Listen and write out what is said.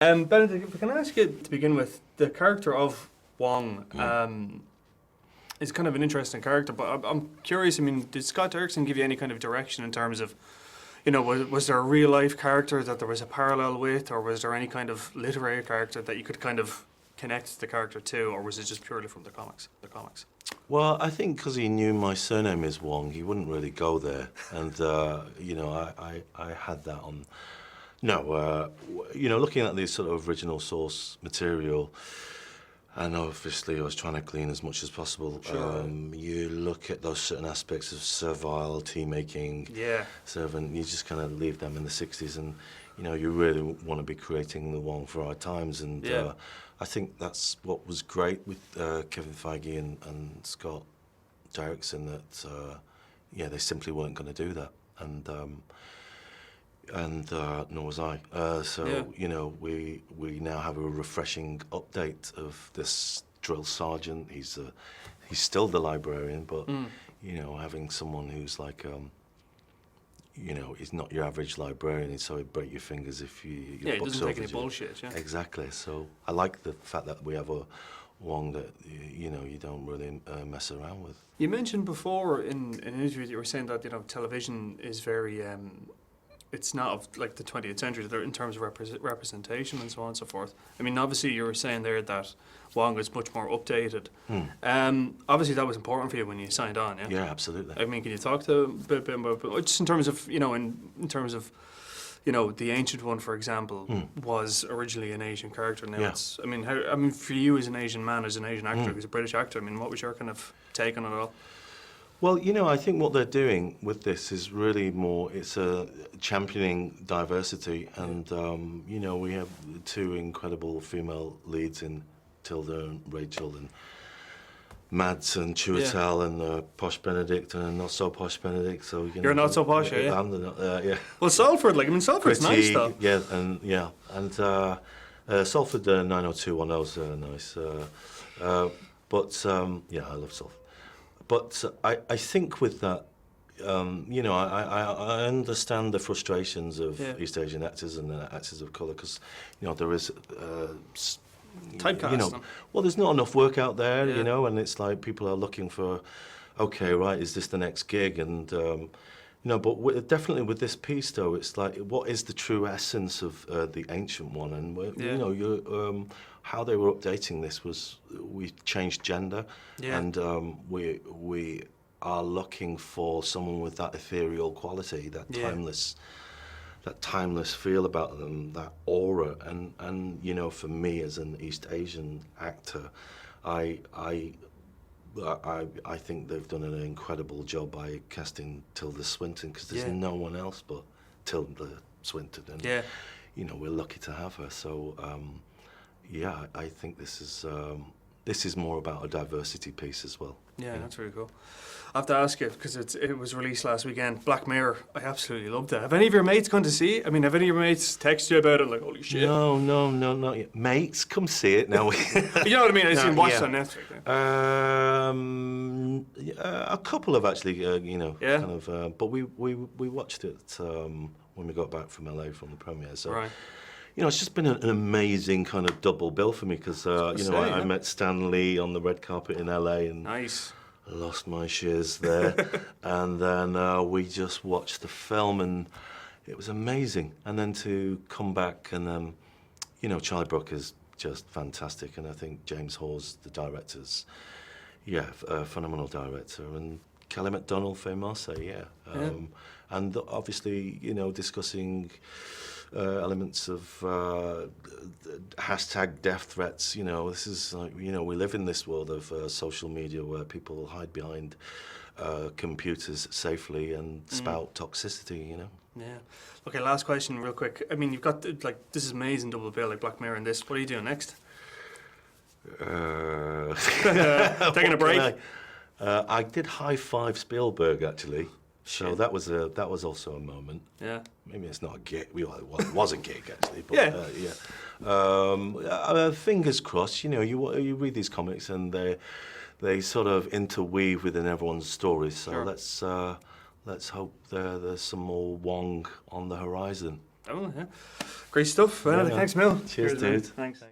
Benedict, if I can ask you to begin with, the character of Wong is kind of an interesting character, but I'm curious, I mean, did Scott Derrickson give you any kind of direction in terms of, was there a real life character that there was a parallel with, or was there any kind of literary character that you could kind of connect the character to, or was it just purely from the comics? Well, I think because he knew my surname is Wong, he wouldn't really go there, and I had that on. No, looking at the sort of original source material, and obviously I was trying to glean as much as possible. Sure. You look at those certain aspects of servile tea making, servant. You just kind of leave them in the '60s, and you really want to be creating the Wong for our times. And I think that's what was great with Kevin Feige and Scott Derrickson, that they simply weren't going to do that, and nor was I. We now have a refreshing update of this drill sergeant. He's still the librarian, but having someone who's like he's not your average librarian, so he'd break your fingers if your he books doesn't take over any bullshit. Yeah, exactly. So I like the fact that we have a Wong that you don't really mess around with. You mentioned before in an interview that you were saying that television is very it's not of like the 20th century in terms of representation and so on and so forth. I mean, obviously you were saying there that Wong is much more updated. Obviously that was important for you when you signed on, yeah? Yeah, absolutely. I mean, can you talk to a bit about just in terms of, in terms of, the Ancient One, for example, was originally an Asian character. Now it's, I mean, for you as an Asian man, as an Asian actor, who's a British actor, I mean, what was your kind of take on it all? Well, I think what they're doing with this is really more, it's championing diversity, and, we have two incredible female leads in Tilda and Rachel, and Mads and Chiwetel, and Posh Benedict and Not So Posh Benedict. So you're not so posh, yeah. I'm the Well, Salford, Salford's nice though. Yeah, and Salford 90210's nice. I love Salford. But I think with that, I understand the frustrations of East Asian actors and actors of colour, because there is typecast. Well, there's not enough work out there, and it's like people are looking for, okay, right, is this the next gig? And but definitely with this piece, though, it's like, what is the true essence of the Ancient One? And how they were updating this was, we changed gender, and we are looking for someone with that ethereal quality, that timeless feel about them, that aura. And for me as an East Asian actor, I think they've done an incredible job by casting Tilda Swinton, because there's no one else but Tilda Swinton, and we're lucky to have her. So I think this is more about a diversity piece as well. Yeah, that's really cool. I have to ask you, because it was released last weekend, Black Mirror. I absolutely loved it. Have any of your mates gone to see it? I mean, have any of your mates texted you about it, like, holy shit? No, not yet. Mates, come see it now. You know what I mean? I've watched it on Netflix. A couple have actually, kind of. But we watched it when we got back from LA from the premiere. So. Right. It's just been an amazing kind of double bill for me, because I met Stan Lee on the red carpet in LA, and nice. Lost my shiz there. And then we just watched the film, and it was amazing. And then to come back, and Charlie Brooker's just fantastic, and I think James Hawes, the director's, a phenomenal director, and Kelly MacDonald, famous, and obviously, discussing elements of hashtag death threats. This is like, we live in this world of social media where people hide behind computers safely and spout toxicity. Yeah. Okay, last question, real quick. I mean, you've got this is amazing double bill, like Black Mirror and this. What are you doing next? Taking a break. I did High Five Spielberg, actually. So that was also a moment. Yeah. Maybe it's not a gig. Well, it was a gig, actually. But, fingers crossed. You read these comics, and they sort of interweave within everyone's stories. So let's hope there's some more Wong on the horizon. Oh, yeah. Great stuff. Well, Yeah. thanks, Mel. Cheers, man. dude. Thanks.